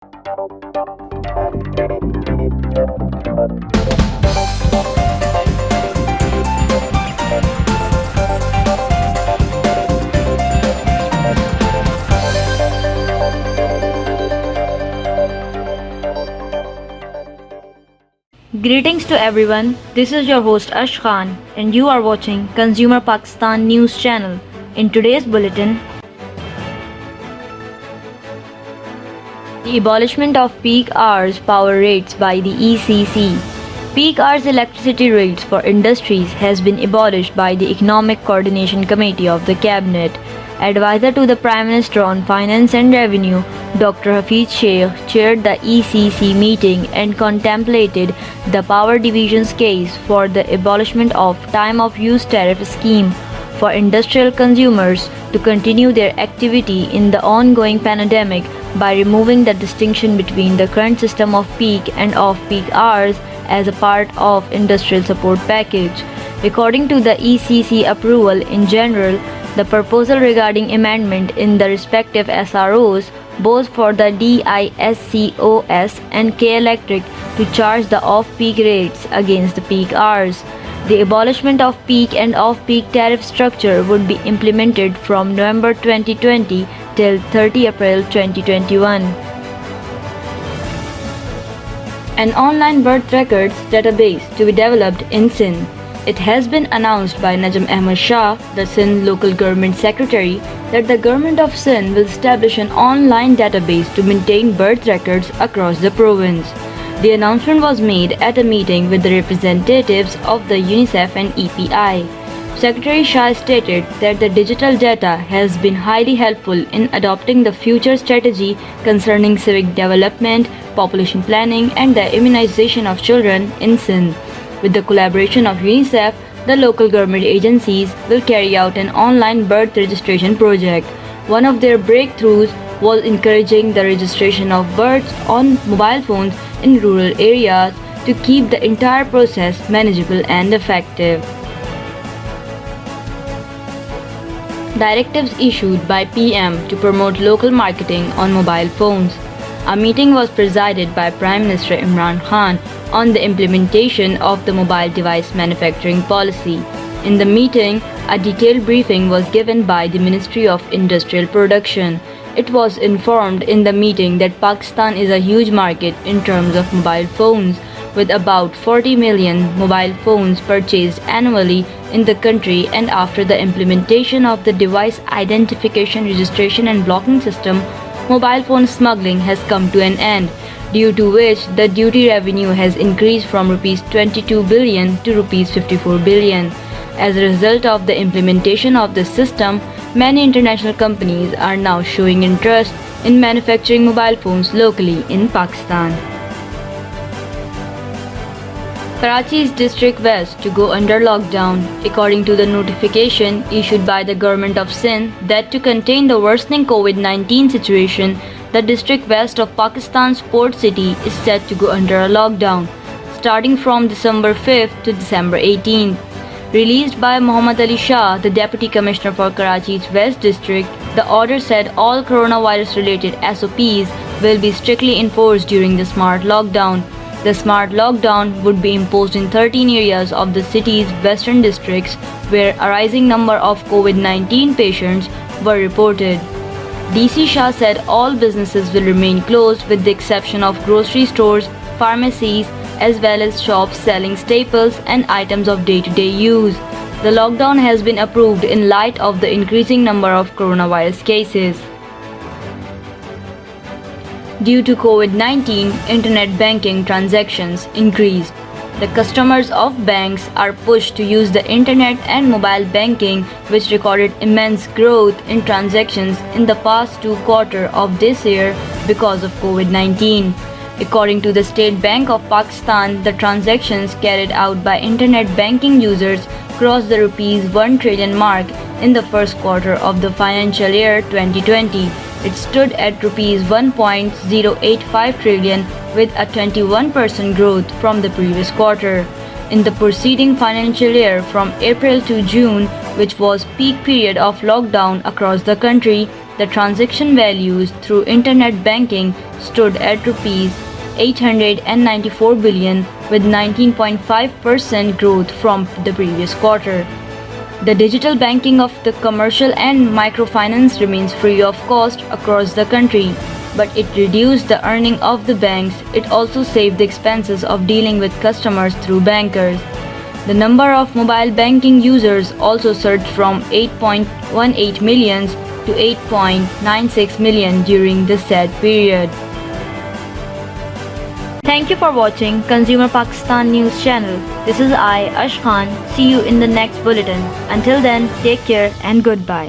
Greetings to everyone. This is your host Ash Khan, and you are watching Consumer Pakistan News Channel. In today's bulletin, the abolishment of peak hours power rates by the ECC. Peak hours electricity rates for industries has been abolished by the Economic Coordination Committee of the Cabinet. Advisor to the Prime Minister on Finance and Revenue, Dr. Hafiz Sheikh chaired the ECC meeting and contemplated the Power Division's case for the abolishment of time of use tariff scheme for industrial consumers to continue their activity in the ongoing pandemic by removing the distinction between the current system of peak and off-peak hours as a part of industrial support package. According to the ECC approval in general, the proposal regarding amendment in the respective SROs, both for the DISCOS and K Electric, to charge the off-peak rates against the peak hours. The abolishment of peak and off-peak tariff structure would be implemented from November 2020 till 30 April 2021. An online birth records database to be developed in Sindh. It has been announced by Najm Ahmad Shah, the Sindh Local Government Secretary, that the Government of Sindh will establish an online database to maintain birth records across the province. The announcement was made at a meeting with the representatives of the UNICEF and EPI. Secretary Shah stated that the digital data has been highly helpful in adopting the future strategy concerning civic development, population planning, and the immunization of children in Sindh. With the collaboration of UNICEF, the local government agencies will carry out an online birth registration project. One of their breakthroughs was encouraging the registration of births on mobile phones in rural areas to keep the entire process manageable and effective. Directives issued by PM to promote local marketing on mobile phones. A meeting was presided by Prime Minister Imran Khan on the implementation of the mobile device manufacturing policy. In the meeting, a detailed briefing was given by the Ministry of Industrial Production. It was informed in the meeting that Pakistan is a huge market in terms of mobile phones, with about 40 million mobile phones purchased annually in the country, and after the implementation of the device identification, registration and blocking system, mobile phone smuggling has come to an end, due to which the duty revenue has increased from Rs 22 billion to Rs 54 billion. As a result of the implementation of this system, many international companies are now showing interest in manufacturing mobile phones locally in Pakistan. Karachi's District West to go under lockdown, according to the notification issued by the Government of Sindh that to contain the worsening COVID-19 situation, the District West of Pakistan's port city is set to go under a lockdown, starting from December 5th to December 18th. Released by Muhammad Ali Shah, the Deputy Commissioner for Karachi's West District, the order said all coronavirus-related SOPs will be strictly enforced during the smart lockdown. The smart lockdown would be imposed in 13 areas of the city's western districts where a rising number of COVID-19 patients were reported. DC Shah said all businesses will remain closed with the exception of grocery stores, pharmacies, as well as shops selling staples and items of day-to-day use. The lockdown has been approved in light of the increasing number of coronavirus cases. Due to COVID-19, internet banking transactions increased. The customers of banks are pushed to use the internet and mobile banking, which recorded immense growth in transactions in the past 2 quarters of this year because of COVID-19. According to the State Bank of Pakistan, the transactions carried out by internet banking users crossed the ₹1 trillion mark in the first quarter of the financial year 2020. It stood at ₹1.085 trillion with a 21% growth from the previous quarter. In the preceding financial year from April to June, which was peak period of lockdown across the country, The transaction values through internet banking stood at rupees 894 billion with 19.5% growth from the previous quarter. The digital banking of the commercial and microfinance remains free of cost across the country, but it reduced the earning of the banks. It also saved the expenses of dealing with customers through bankers. The number of mobile banking users also surged from 8.18 million to 8.96 million during the said period. Thank you for watching Consumer Pakistan News Channel. This is I, Ash Khan. See you in the next bulletin. Until then, take care and goodbye.